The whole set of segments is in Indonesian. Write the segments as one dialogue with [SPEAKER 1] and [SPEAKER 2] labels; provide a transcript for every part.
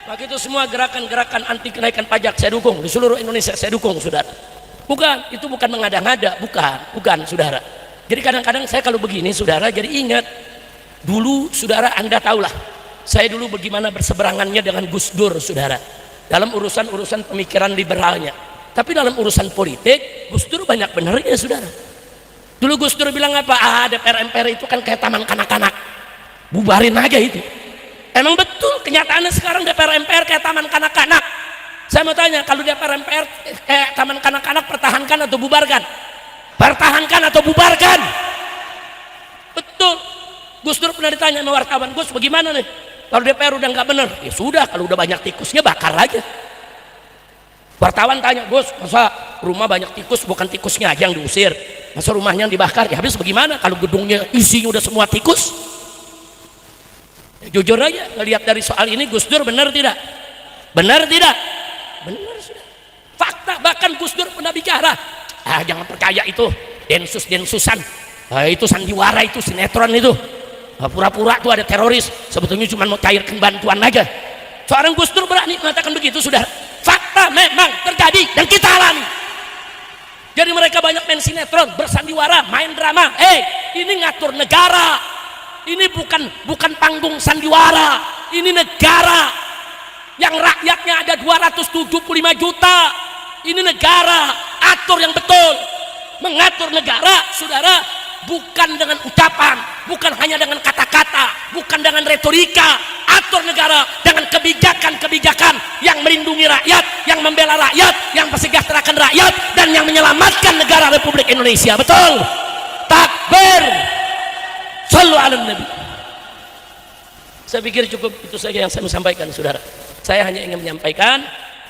[SPEAKER 1] Maka itu semua gerakan-gerakan anti kenaikan pajak saya dukung, di seluruh Indonesia saya dukung, saudara. Bukan, itu bukan mengada-ngada, bukan, saudara. Jadi kadang-kadang saya kalau begini, saudara, jadi ingat dulu, saudara, Anda tahulah, saya dulu bagaimana berseberangannya dengan Gus Dur, saudara, dalam urusan-urusan pemikiran liberalnya. Tapi dalam urusan politik, Gus Dur banyak benernya, saudara. Dulu Gus Dur bilang apa? DPR MPR itu kan kayak taman kanak-kanak, bubarin aja itu. Emang betul kenyataannya sekarang DPR MPR kayak taman kanak-kanak. Saya mau tanya, kalau DPR MPR kayak taman kanak-kanak, pertahankan atau bubarkan? Pertahankan atau bubarkan? Betul. Gus Dur pernah ditanya sama wartawan, Gus bagaimana nih kalau DPR udah nggak bener? Ya sudah, kalau udah banyak tikusnya bakar aja. Wartawan tanya, Gus masa rumah banyak tikus, bukan tikusnya aja yang diusir, masa rumahnya yang dibakar? Ya habis bagaimana kalau gedungnya isinya udah semua tikus? Jujur aja, ngelihat dari soal ini Gus Dur benar tidak? Benar tidak? Benar sudah. Fakta, bahkan Gus Dur pernah bicara, jangan percaya itu densus-densusan, itu sandiwara, itu sinetron itu, pura-pura tuh ada teroris, sebetulnya cuma mau cairkan bantuan aja. Seorang Gus Dur berani mengatakan begitu, sudah. Fakta memang terjadi dan kita alami. Jadi mereka banyak main sinetron, bersandiwara, main drama. Ini ngatur negara. Ini bukan panggung sandiwara, ini negara yang rakyatnya ada 275 juta. Ini negara, atur yang betul. Mengatur negara, saudara, bukan dengan ucapan, bukan hanya dengan kata-kata, bukan dengan retorika. Atur negara dengan kebijakan-kebijakan yang melindungi rakyat, yang membela rakyat, yang mensejahterakan rakyat, dan yang menyelamatkan negara Republik Indonesia. Betul? Takbir! Sallu ala Nabi. Saya pikir cukup itu saja yang saya sampaikan, saudara. Saya hanya ingin menyampaikan,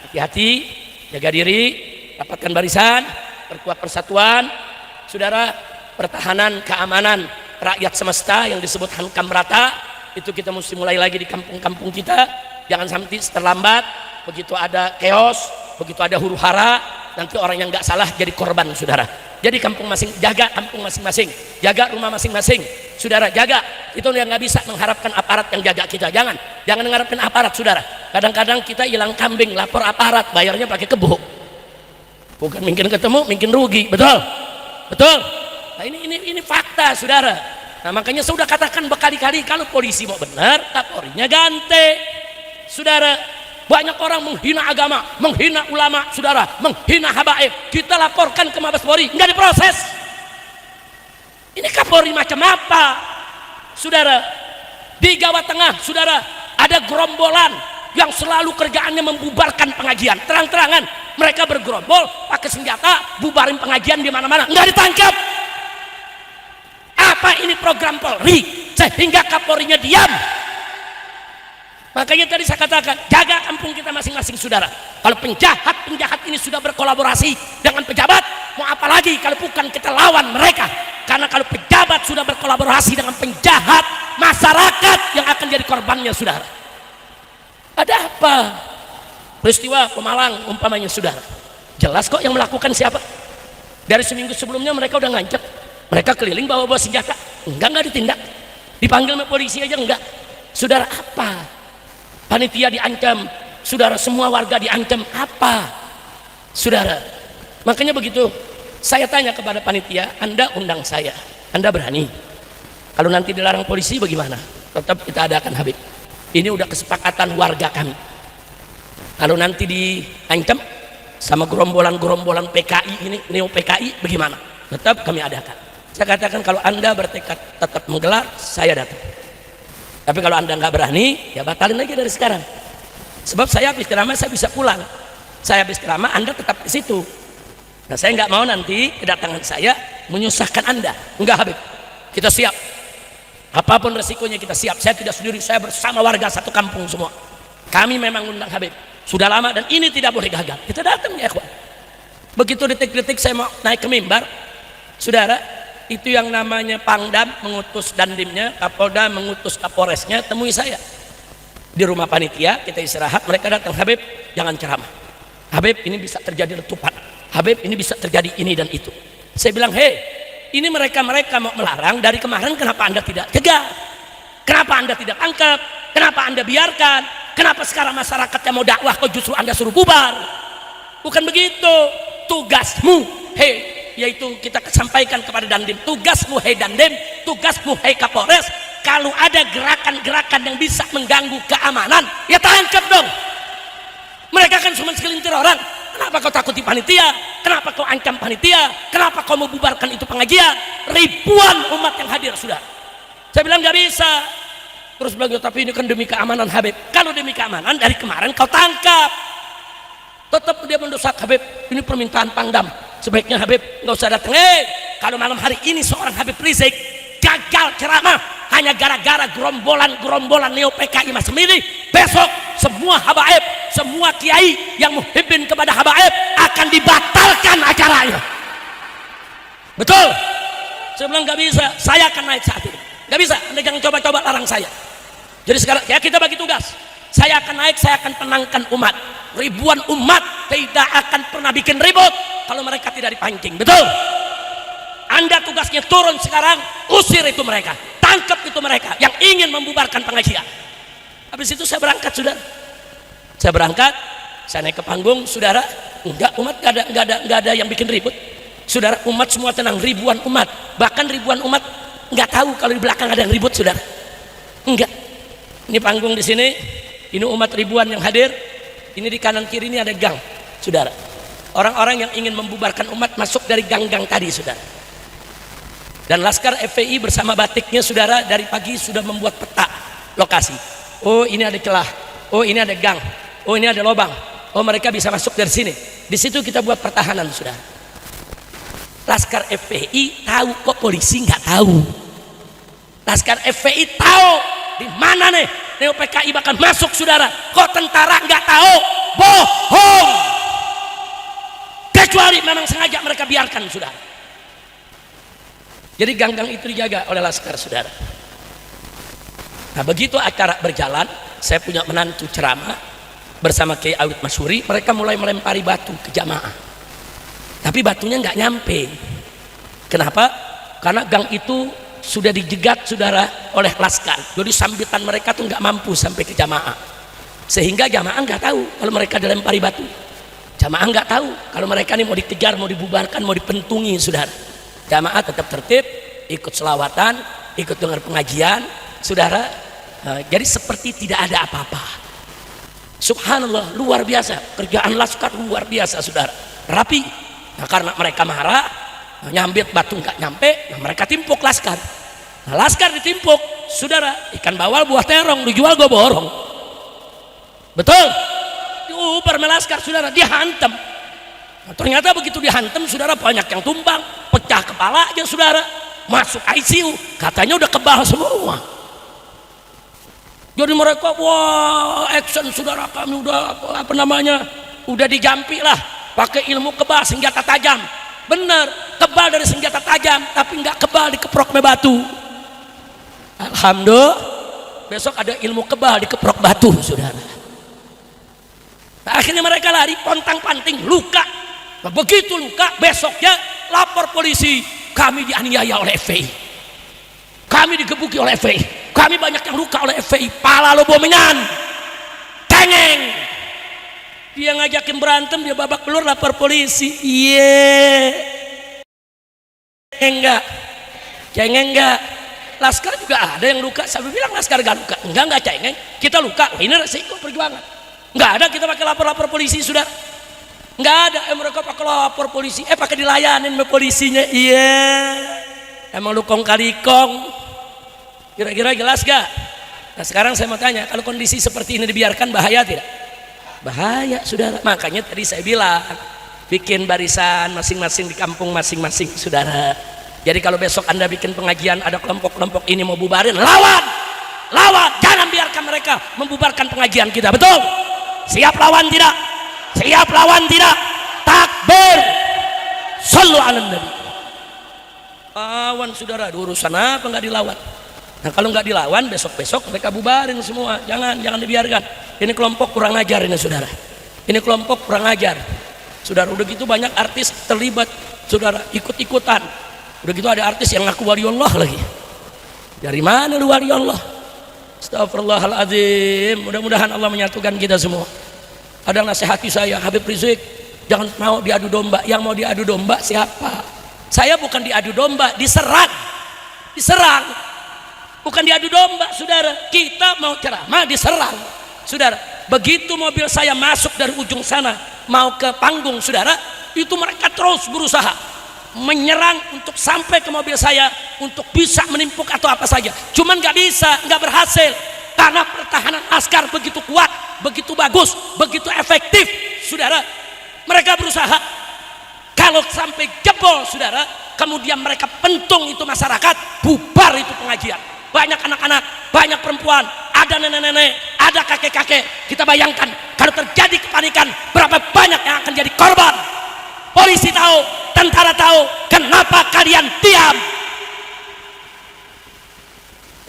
[SPEAKER 1] hati-hati, jaga diri, rapatkan barisan, perkuat persatuan, saudara. Pertahanan keamanan rakyat semesta yang disebut hankam rata, itu kita mesti mulai lagi di kampung-kampung kita. Jangan sampai terlambat, begitu ada chaos, begitu ada huru hara, nanti orang yang nggak salah jadi korban, saudara. Jadi kampung jaga kampung masing-masing, jaga rumah masing-masing, saudara, jaga. Itu yang nggak bisa mengharapkan aparat yang jaga kita. Jangan mengharapkan aparat, saudara. Kadang-kadang kita hilang kambing, lapor aparat, bayarnya pakai kebo. Bukan mungkin ketemu, mungkin rugi, betul? Nah, ini fakta, saudara. Nah makanya saya sudah katakan berkali-kali, kalau polisi mau benar, Kapolrinya ganti, saudara. Banyak orang menghina agama, menghina ulama, saudara, menghina habaib. Kita laporkan ke Mabes Polri, nggak diproses. Ini Kapolri macam apa, saudara? Di Jawa Tengah, saudara, ada gerombolan yang selalu kerjaannya membubarkan pengajian. Terang-terangan mereka bergerombol, pakai senjata, bubarin pengajian di mana-mana, nggak ditangkap. Apa ini program Polri sehingga Kapolrinya diam? Makanya tadi saya katakan, jaga kampung kita masing-masing, saudara. Kalau penjahat ini sudah berkolaborasi dengan pejabat, mau apa lagi kalau bukan kita lawan mereka? Karena kalau pejabat sudah berkolaborasi dengan penjahat, masyarakat yang akan jadi korbannya, saudara. Ada apa? Peristiwa Pemalang umpamanya, saudara. Jelas kok yang melakukan siapa. Dari seminggu sebelumnya mereka udah ngancam, mereka keliling bawa senjata, enggak ditindak, dipanggil sama polisi aja enggak, saudara. Apa? Panitia diancam, saudara, semua warga diancam, apa, saudara? Makanya begitu saya tanya kepada panitia, Anda undang saya, Anda berani? Kalau nanti dilarang polisi bagaimana? Tetap kita adakan, Habib. Ini udah kesepakatan warga kami. Kalau nanti diancam sama gerombolan PKI ini, neo PKI, bagaimana? Tetap kami adakan. Saya katakan, kalau Anda bertekad tetap menggelar, saya datang. Tapi kalau Anda nggak berani, ya batalin lagi dari sekarang. Sebab saya habis ceramah, saya bisa pulang. Saya habis ceramah, Anda tetap di situ. Nah, saya nggak mau nanti kedatangan saya menyusahkan Anda. Enggak, Habib. Kita siap. Apapun resikonya kita siap. Saya tidak sendiri, saya bersama warga satu kampung semua. Kami memang undang Habib. Sudah lama dan ini tidak boleh gagal. Kita datang ya, ikhwan. Begitu detik-detik saya mau naik ke mimbar, saudara, itu yang namanya Pangdam mengutus dandimnya, Kapolda mengutus Kapolresnya temui saya di rumah panitia. Kita istirahat, mereka datang, Habib jangan ceramah, Habib ini bisa terjadi letupan, Habib ini bisa terjadi ini dan itu. Saya bilang, ini mereka mau melarang dari kemarin, kenapa Anda tidak cegah? Kenapa Anda tidak tangkap? Kenapa Anda biarkan? Kenapa sekarang masyarakatnya mau dakwah kok justru Anda suruh bubar? Bukan begitu. Tugasmu, yaitu kita sampaikan kepada Dandim, tugasmu Dandim, tugasmu Kapolres, kalau ada gerakan-gerakan yang bisa mengganggu keamanan, ya tangkap dong. Mereka kan cuma segelintir orang. Kenapa kau takuti panitia? Kenapa kau ancam panitia? Kenapa kau membubarkan itu pengajian? Ribuan umat yang hadir sudah. Saya bilang nggak bisa. Terus bilang, tapi ini kan demi keamanan Habib. Kalau demi keamanan, dari kemarin kau tangkap. Tetap dia mendesak Habib, ini permintaan Pangdam. Sebaiknya Habib nggak usah datang. Kalau malam hari ini seorang Habib Rizik gagal ceramah hanya gara-gara gerombolan neo PKI macam ini, besok semua habaib, semua kiai yang muhibbin kepada habaib akan dibatalkan acaranya. Betul? Saya bilang nggak bisa, saya akan naik saat ini. Nggak bisa, Anda jangan coba-coba larang saya. Jadi sekarang ya kita bagi tugas. Saya akan naik, saya akan tenangkan umat. Ribuan umat tidak akan pernah bikin ribut kalau mereka tidak dipancing. Betul? Anda tugasnya turun sekarang, usir itu mereka, tangkap itu mereka yang ingin membubarkan pengajian. Habis itu saya berangkat, saudara. Saya berangkat, saya naik ke panggung, saudara. Enggak, umat enggak ada yang bikin ribut. Saudara, umat semua tenang, ribuan umat. Bahkan ribuan umat enggak tahu kalau di belakang ada yang ribut, saudara. Enggak. Ini panggung di sini, ini umat ribuan yang hadir. Ini di kanan kiri ini ada gang, saudara. Orang-orang yang ingin membubarkan umat masuk dari gang-gang tadi, saudara. Dan Laskar FPI bersama batiknya, saudara, dari pagi sudah membuat peta lokasi. Oh, ini ada celah. Oh, ini ada gang. Oh, ini ada lubang. Oh, mereka bisa masuk dari sini. Di situ kita buat pertahanan, saudara. Laskar FPI tahu, kok polisi nggak tahu. Laskar FPI tahu di mana nih neo PKI bakal masuk, saudara. Kok tentara nggak tahu? Bohong. Kecuali memang sengaja mereka biarkan, saudara. Jadi gang-gang itu dijaga oleh Laskar, saudara. Nah, begitu acara berjalan, saya punya menantu ceramah bersama Kiai Awid Masyuri. Mereka mulai melempari batu ke jamaah, tapi batunya nggak nyampe. Kenapa? Karena gang itu sudah dijegat, saudara, oleh Laskar. Jadi sambitan mereka tuh nggak mampu sampai ke jamaah, sehingga jamaah nggak tahu kalau mereka dilempari batu. Jamaah nggak tahu kalau mereka ini mau dikejar, mau dibubarkan, mau dipentungi, saudara. Jamaah tetap tertib, ikut selawatan, ikut dengar pengajian, saudara. Jadi seperti tidak ada apa-apa. Subhanallah, luar biasa. Kerjaan Laskar luar biasa, saudara. Rapi. Nah, karena mereka marah, nyambit batu nggak nyampe, nah mereka timpuk Laskar. Nah, Laskar ditimpuk, saudara. Ikan bawal buah terong dijual gue borong. Betul? Diubar Laskar, saudara. Dihantam. Nah, ternyata begitu dihantam, saudara, banyak yang tumbang, pecah kepala aja, saudara, masuk ICU, katanya udah kebal semua. Jadi mereka, wah, action, saudara, kami udah apa namanya, udah dijampi lah, pakai ilmu kebal, senjata tajam. Bener, kebal dari senjata tajam, tapi nggak kebal dikeprok me batu. Alhamdulillah, besok ada ilmu kebal dikeprok batu, saudara. Nah, akhirnya mereka lari, pontang-panting, luka. Nah, begitu luka, besoknya lapor polisi, kami dianiaya oleh FPI, kami digebuki oleh FPI, kami banyak yang luka oleh FPI. Pala lo bomengan, cengeng. Dia ngajakin berantem, dia babak belur, lapor polisi. Enggak, cengeng enggak. Laskar juga ada yang luka. Saya bilang Laskar gak luka, enggak cengeng. Kita luka, ini resiko perjuangan. Enggak ada kita pakai lapor polisi, sudah. Nggak ada, mereka pakai lapor polisi, pakai dilayanin sama polisinya. Emang lu kong kali kong. Kira-kira jelas gak? Nah, sekarang saya mau tanya, kalau kondisi seperti ini dibiarkan, bahaya tidak? Bahaya, saudara. Makanya tadi saya bilang, bikin barisan masing-masing di kampung masing-masing, saudara. Jadi kalau besok Anda bikin pengajian, ada kelompok-kelompok ini mau bubarin, lawan, jangan biarkan mereka membubarkan pengajian kita. Betul? Siap lawan tidak? Siap lawan tidak? Takbir. Sallu ala nabi. Lawan, saudara. Urusan apa nggak dilawan? Nah, kalau nggak dilawan, besok-besok mereka bubarin semua. Jangan dibiarkan. Ini kelompok kurang ajar ini, saudara. Ini kelompok kurang ajar, saudara. Udah gitu banyak artis terlibat, saudara, ikut-ikutan. Udah gitu ada artis yang ngaku wali Allah lagi. Dari mana lu wali Allah? Astagfirullahaladzim. Mudah-mudahan Allah menyatukan kita semua. Ada nasihati saya, Habib Rizik, jangan mau diadu domba. Yang mau diadu domba siapa? Saya bukan diadu domba, diserang. Bukan diadu domba, saudara. Kita mau ceramah, diserang, saudara. Begitu mobil saya masuk dari ujung sana mau ke panggung, saudara, itu mereka terus berusaha menyerang untuk sampai ke mobil saya untuk bisa menimpuk atau apa saja. Cuman nggak bisa, nggak berhasil karena pertahanan askar begitu kuat, begitu bagus, begitu efektif, saudara. Mereka berusaha. Kalau sampai jebol, saudara, kemudian mereka pentung itu masyarakat, bubar itu pengajian. Banyak anak-anak, banyak perempuan, ada nenek-nenek, ada kakek-kakek. Kita bayangkan kalau terjadi kepanikan, berapa banyak yang akan jadi korban. Polisi tahu, tentara tahu, kenapa kalian diam?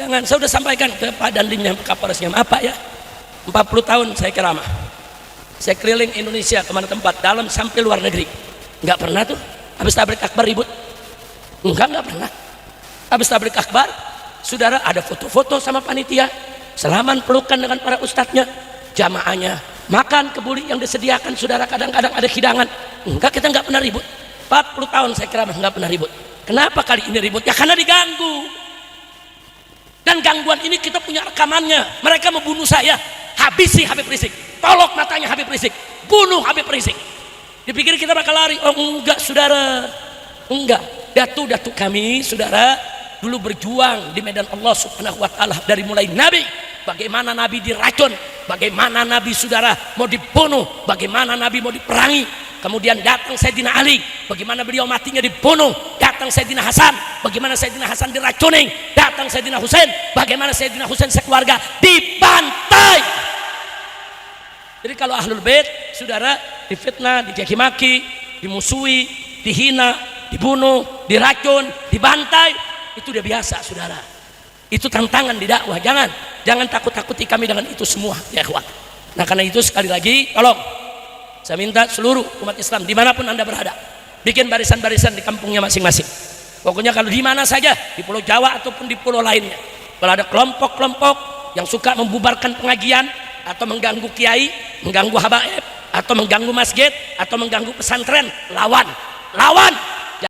[SPEAKER 1] Jangan, saya sudah sampaikan ke Pak Dandimnya, Kapolresnya, apa ya, 40 tahun saya ceramah, saya keliling Indonesia kemana tempat, dalam sampai luar negeri, nggak pernah tuh habis tablik akbar ribut, nggak pernah. Habis tablik akbar, saudara, ada foto-foto sama panitia, salaman pelukan dengan para ustadznya, jamaahnya makan kebuli yang disediakan, saudara. Kadang-kadang ada hidangan. Enggak, kita nggak pernah ribut. 40 tahun saya ceramah nggak pernah ribut. Kenapa kali ini ribut? Ya karena diganggu. Dan gangguan ini kita punya rekamannya. Mereka membunuh saya, habisi Habib Rizik, tolok matanya Habib Rizik, bunuh Habib Rizik. Dipikir kita bakal lari. Oh enggak, saudara, enggak. Datu-datu kami, saudara, dulu berjuang di medan Allah Subhanahu wa Ta'ala, dari mulai Nabi, bagaimana Nabi diracun, bagaimana Nabi, saudara, mau dibunuh, bagaimana Nabi mau diperangi. Kemudian datang Sayyidina Ali, bagaimana beliau matinya dibunuh. Datang Sayyidina Hasan, bagaimana Sayyidina Hasan diracuni. Datang Sayyidina Husain, bagaimana Sayyidina Husain sekeluarga dibantai. Jadi kalau Ahlul Bait, saudara, difitnah, dicaci maki, dimusuhi, dihina, dibunuh, diracun, dibantai, itu udah biasa, saudara. Itu tantangan di dakwah. Jangan takut-takuti kami dengan itu semua, ya ikhwan. Nah, karena itu sekali lagi, tolong saya minta seluruh umat Islam dimanapun anda berada, bikin barisan-barisan di kampungnya masing-masing. Pokoknya kalau di mana saja, di Pulau Jawa ataupun di pulau lainnya, kalau ada kelompok-kelompok yang suka membubarkan pengajian atau mengganggu kiai, mengganggu habaib, atau mengganggu masjid, atau mengganggu pesantren, lawan.